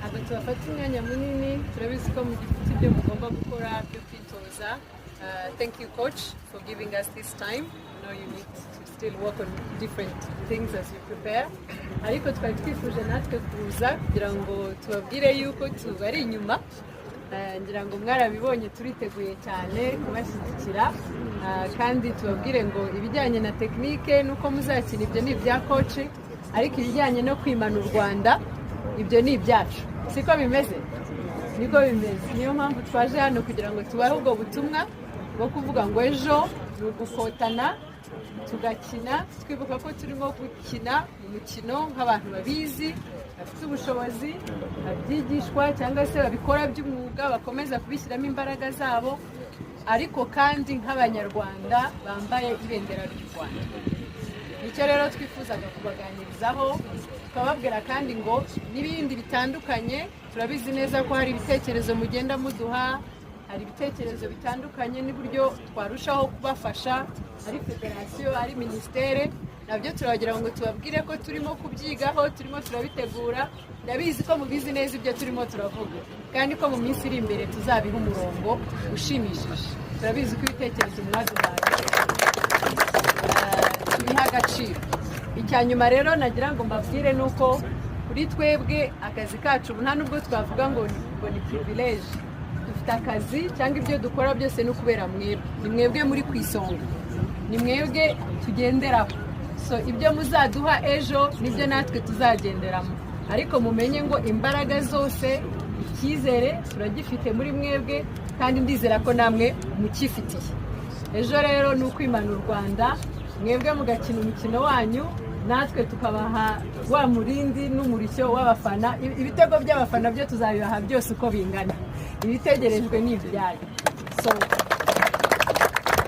ntabwo tubafata umwanya munini turabizi ko mu gifite ibyo mugomba gukora byo kwitoza. Thank you coach for giving us this time. I know you need to still work on different things as you prepare, ariko twari twifuje natwe kuza kugira ngo tubabwire yuko tubari inyuma. Ngira ngo mwarabibonye turiteguye cyane kubashyigikira, kandi tubabwire ngo ibijyanye na tekinike nuko muzakina ibyo ni ibya coach, ariko ibijyanye no kwimana u Rwanda ibyo ni ibyacu. Siko bimeze? Niko bimeze. Niyo mpamvu twaje hano kugira ngo tubahe ubwo butumwa bwo kuvuga ngo ejo ni ugukotana tugakina, twibuka ko turimo gukina umukino nk'abantu babizi, bafite ubushobozi, babyigishwa cyangwa se babikora by'umwuga, bakomeza kubishyiramo imbaraga zabo, ariko kandi nk'abanyarwanda bambaye ibendera ry'u Rwanda. Nicyo rero twifuzaga kubaganirizaho, tukababwira kandi ngo n'ibindi bitandukanye. Turabizi neza ko hari ibitekerezo mugenda muduha, hari ibitekerezo bitandukanye n'uburyo twarushaho kubafasha, ari federasiyo, ari minisiteri, nabyo turagira ngo tubabwire ko turimo kubyigaho, turimo turabitegura. Ndabizi ko mubizi neza ibyo turimo turavuga, kandi ko mu minsi iri imbere tuzabiha umurongo ushimishije. Turabizi ko ibitekerezo mwaduhaye tubiha agaciro. Icya nyuma rero nagira ngo mbabwire nuko kuri twebwe akazi kacu nta nubwo twavuga ngo ni privilege. Dufite akazi cyangwa ibyo dukora byose no kubera mwebwe. Ni mwebwe muri ku isonga, ni mwebwe tugenderaho. So ibyo muzaduha ejo nibyo natwe tuzagenderamo, ariko mumenye ngo imbaraga zose, icyizere turagifite muri mwebwe, kandi ndizera ko namwe mukifitiye. Ejo rero ni ukwimana u Rwanda, mwebwe mugakina umukino wanyu, natwe tukabaha wa murindi n'umurishyo w'abafana. Ibitego by'abafana byo tuzabibaha byose uko bingana, ibitegerejwe ni ibyanyu. So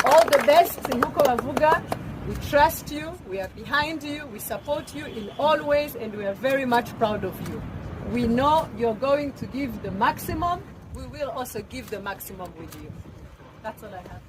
all the best. Nkuko bavuga, we trust you, we are behind you, we support you in all ways, and we are very much proud of you. We know you're going to give the maximum. We will also give the maximum with you. That's all I have.